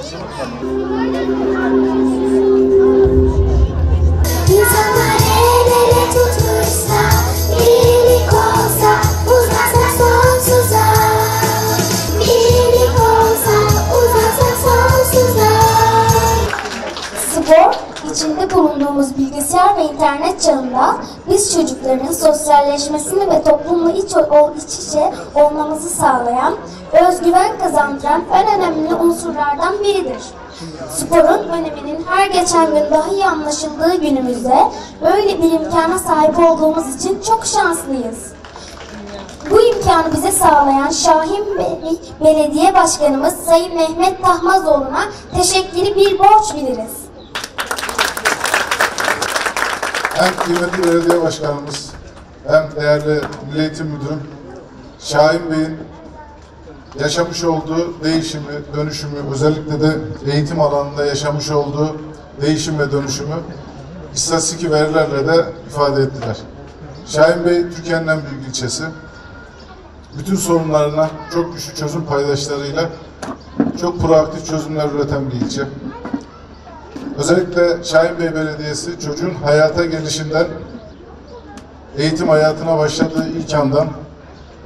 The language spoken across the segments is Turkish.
İnsanlar el ele tutuşsa, birlik olsa, uzansak sonsuza. Birlik olsa, uzansak sonsuza. Spor, içinde bulunduğumuz bilgisayar ve internet çağında biz çocukların sosyalleşmesini ve toplumla iç içe olmamızı sağlayan, özgüven kazandıran en önemli unsurlardan biridir. Sporun öneminin her geçen gün daha iyi anlaşıldığı günümüzde böyle bir imkana sahip olduğumuz için çok şanslıyız. Bu imkanı bize sağlayan Şahin Belediye Başkanımız Sayın Mehmet Tahmazoğlu'na teşekkürü bir borç biliriz. Hem kıymetli belediye başkanımız hem değerli Milli Eğitim Müdürüm Şahin Bey'in yaşamış olduğu değişimi, dönüşümü, özellikle de eğitim alanında yaşamış olduğu değişim ve dönüşümü istatistik verilerle de ifade ettiler. Şahin Bey Türkiye'nin en büyük ilçesi. Bütün sorunlarına çok güçlü çözüm paydaşlarıyla çok proaktif çözümler üreten bir ilçe. Özellikle Şahin Bey Belediyesi çocuğun hayata gelişinden, eğitim hayatına başladığı ilk andan,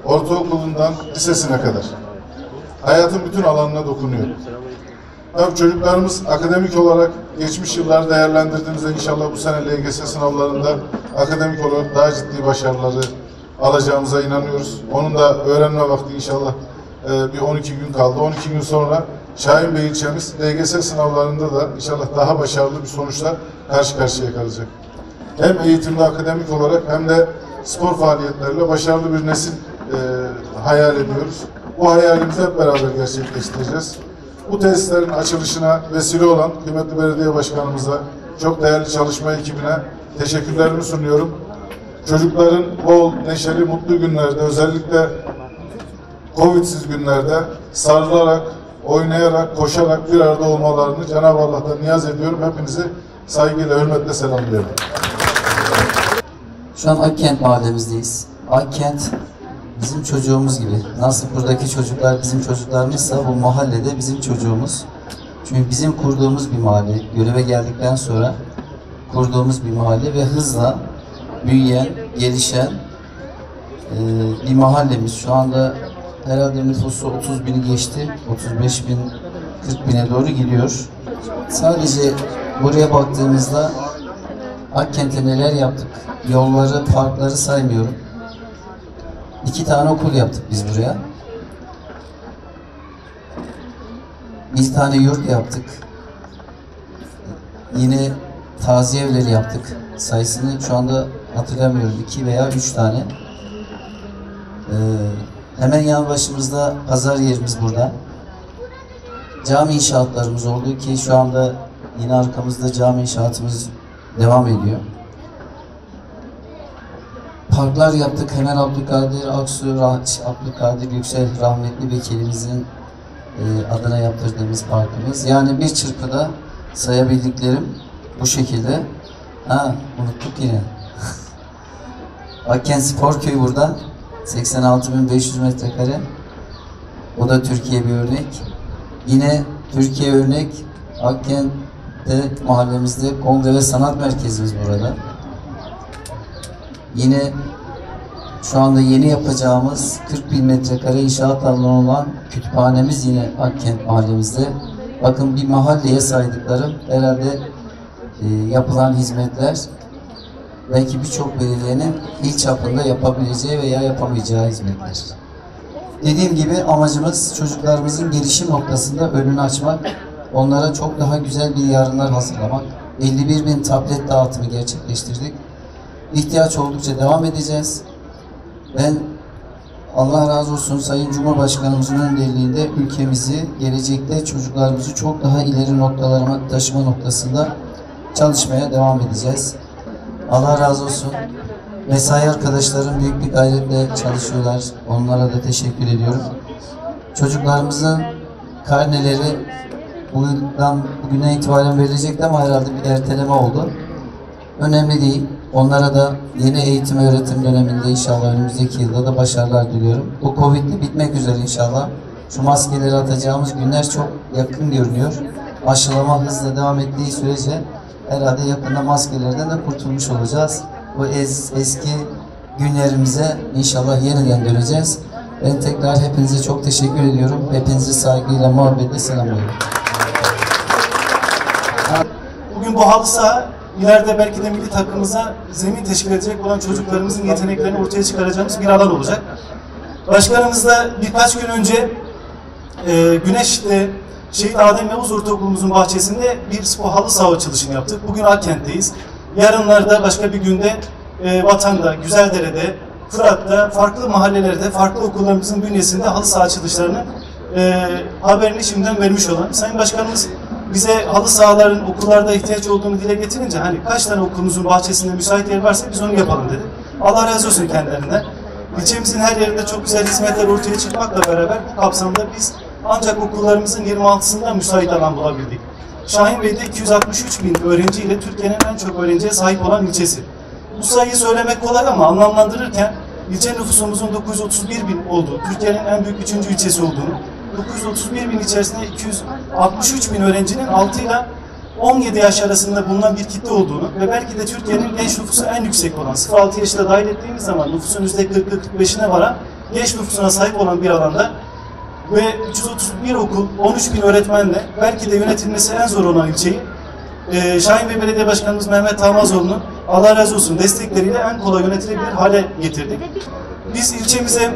ortaokulundan lisesine kadar hayatın bütün alanına dokunuyor. Tabii çocuklarımız akademik olarak geçmiş yılları değerlendirdiğimizde inşallah bu sene LGS sınavlarında akademik olarak daha ciddi başarıları alacağımıza inanıyoruz. Onun da öğrenme vakti inşallah bir 12 gün kaldı. 12 gün sonra Şahin Bey ilçemiz LGS sınavlarında da inşallah daha başarılı bir sonuçla karşı karşıya kalacak. Hem eğitimde akademik olarak hem de spor faaliyetlerle başarılı bir nesil hayal ediyoruz. Bu hayalimizi hep beraber gerçekleştireceğiz. Bu tesislerin açılışına vesile olan kıymetli belediye başkanımıza, çok değerli çalışma ekibine teşekkürlerimi sunuyorum. Çocukların bol, neşeli, mutlu günlerde, özellikle Covid'siz günlerde sarılarak, oynayarak, koşarak bir arada olmalarını Cenab-ı Allah'tan niyaz ediyorum. Hepinizi saygıyla, hürmetle selamlıyorum. Şu an Akkent mahallemizdeyiz. Akkent bizim çocuğumuz gibi. Nasıl buradaki çocuklar bizim çocuklarımızsa bu mahallede bizim çocuğumuz. Çünkü bizim kurduğumuz bir mahalle, göreve geldikten sonra kurduğumuz bir mahalle ve hızla büyüyen, gelişen bir mahallemiz. Şu anda herhalde nüfusu 30 bini geçti, 35 bin, 40 bine doğru gidiyor. Sadece buraya baktığımızda Akkent'e neler yaptık? Yolları, parkları saymıyorum. 2 tane okul yaptık biz buraya. 1 tane yurt yaptık. Yine taziye evleri yaptık. Sayısını şu anda hatırlamıyorum. 2 veya 3 tane. Hemen yan başımızda pazar yerimiz burada. Cami inşaatlarımız oldu ki şu anda yine arkamızda cami inşaatımız devam ediyor. Parklar yaptık. Hemen Abdülkadir Aksu, Abdülkadir Yüksel rahmetli vekilimizin adına yaptırdığımız parkımız. Yani bir çırpıda sayabildiklerim bu şekilde. Unuttuk yine. Akkent Spor Köyü burada. 86.500 metrekare. O da Türkiye bir örnek. Yine Türkiye örnek Akkent'te mahallemizde Kongre ve Sanat Merkezimiz burada. Yine şu anda yeni yapacağımız 40.000 metrekare inşaat alanı olan kütüphanemiz yine Akkent mahallemizde. Bakın bir mahalleye saydıklarım herhalde yapılan hizmetler belki birçok belediyenin il çapında yapabileceği veya yapamayacağı hizmetler. Dediğim gibi amacımız çocuklarımızın gelişim noktasında önünü açmak, onlara çok daha güzel bir yarınlar hazırlamak. 51.000 tablet dağıtımı gerçekleştirdik. İhtiyaç oldukça devam edeceğiz. Ben Allah razı olsun Sayın Cumhurbaşkanımızın önderliğinde ülkemizi, gelecekte çocuklarımızı çok daha ileri noktalara taşıma noktasında çalışmaya devam edeceğiz. Allah razı olsun. Mesai arkadaşlarım büyük bir gayretle çalışıyorlar. Onlara da teşekkür ediyorum. Çocuklarımızın karneleri bugüne itibaren verilecekti ama herhalde bir erteleme oldu. Önemli değil. Onlara da yeni eğitim öğretim döneminde inşallah önümüzdeki yılda da başarılar diliyorum. Bu Covid'li bitmek üzere inşallah. Şu maskeleri atacağımız günler çok yakın görünüyor. Aşılama hızla devam ettiği sürece herhalde yakında maskelerden de kurtulmuş olacağız. Bu eski günlerimize inşallah yeniden döneceğiz. Ben tekrar hepinize çok teşekkür ediyorum. Hepinizi saygıyla, muhabbetle selamlıyorum. Bugün bu halı saha ileride belki de milli takımımıza zemin teşkil edecek olan çocuklarımızın yeteneklerini ortaya çıkaracağımız bir alan olacak. Başkanımızla birkaç gün önce Güneş'te Şehit Adem Yavuz Ortaokulumuzun bahçesinde bir spor halı saha açılışını yaptık. Bugün Akkent'teyiz. Yarınlarda başka bir günde Vatan'da, Güzeldere'de, Fırat'ta, farklı mahallelerde, farklı okullarımızın bünyesinde halı saha açılışlarını haberini şimdiden vermiş olan Sayın Başkanımız bize halı sahaların okullarda ihtiyaç olduğunu dile getirince hani kaç tane okulumuzun bahçesinde müsait yer varsa biz onu yapalım dedi. Allah razı olsun kendilerinden. İlçemizin her yerinde çok güzel hizmetler ortaya çıkmakla beraber bu kapsamda biz ancak okullarımızın 26'sında müsait alan bulabildik. Şahinbey'de 263 bin öğrenciyle Türkiye'nin en çok öğrenciye sahip olan ilçesi. Bu sayıyı söylemek kolay ama anlamlandırırken ilçe nüfusumuzun 931 bin olduğu, Türkiye'nin en büyük 3. ilçesi olduğunu, 931 bin içerisinde 263 bin öğrencinin 6 ile 17 yaş arasında bulunan bir kitle olduğunu ve belki de Türkiye'nin genç nüfusu en yüksek olan, 0-6 yaşı da dahil ettiğimiz zaman nüfusun %40-45'ine varan genç nüfusuna sahip olan bir alanda ve 331 okul, 13 bin öğretmenle belki de yönetilmesi en zor olan ilçeyi Şahinbey Belediye Başkanımız Mehmet Tamazoğlu'nun Allah razı olsun destekleriyle en kolay yönetilebilir hale getirdik. Biz ilçemize,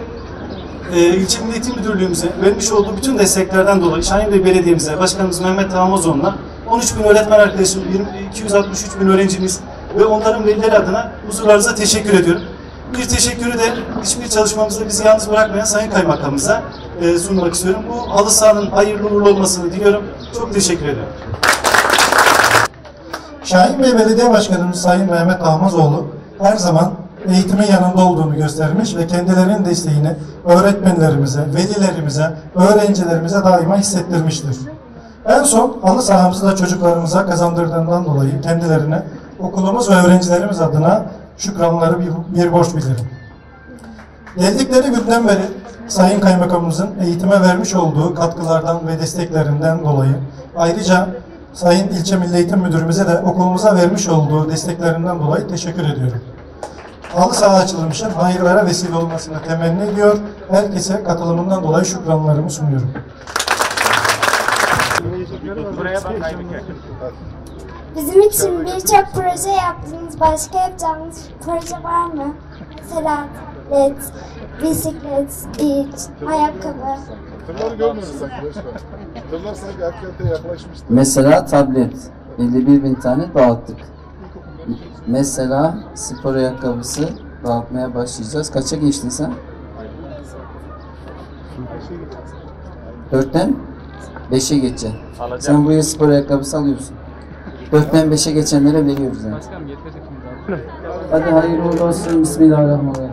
İlçe Milli Eğitim Müdürlüğümüze vermiş olduğu bütün desteklerden dolayı Şahinbey Belediye'mize, Başkanımız Mehmet Tamazoğlu'na 13 bin öğretmen arkadaşım, 263 bin öğrencimiz ve onların velileri adına huzurlarınıza teşekkür ediyorum. Bir teşekkürü de hiçbir çalışmamızda bizi yalnız bırakmayan Sayın Kaymakamımıza sunmak istiyorum. Bu halı sahanın hayırlı uğurlu olmasını diliyorum. Çok teşekkür ediyorum. Şahinbey Belediye Başkanımız Sayın Mehmet Ahmazoğlu her zaman eğitimin yanında olduğunu göstermiş ve kendilerinin desteğini öğretmenlerimize, velilerimize, öğrencilerimize daima hissettirmiştir. En son halı sahamızı da çocuklarımıza kazandırdığından dolayı kendilerine okulumuz ve öğrencilerimiz adına şükranları bir borç bilirim. Geldikleri günden beri Sayın Kaymakamımızın eğitime vermiş olduğu katkılardan ve desteklerinden dolayı ayrıca Sayın İlçe Milli Eğitim Müdürümüze de okulumuza vermiş olduğu desteklerinden dolayı teşekkür ediyorum. Halı saha açılmışın hayırlara vesile olmasını temenni ediyor. Herkese katılımından dolayı şükranlarımı sunuyorum. Bizim için birçok proje yaptınız. Başka yapacağınız proje var mı? Mesela led, bisiklet, iç, ayakkabı. Tırları görmüyoruz sanki başkanım. Tırlar sanki Akkent'e yaklaşmıştı. Mesela tablet. 51 bin tane dağıttık. Mesela spor ayakkabısı dağıtmaya başlayacağız. Kaça geçtin sen? 4'ten 5'e geçeceksin. Sen buraya spor ayakkabısı alıyorsun. 4'ten 5'e geçenlere veriyoruz yani. Hadi hayırlı uğurlu olsun. Bismillahirrahmanirrahim.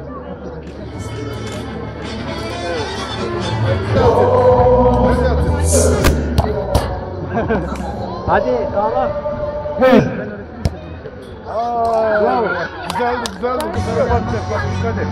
Hadi tamam. Bravo. Güzeldi, güzeldi. Bak, dikkat et.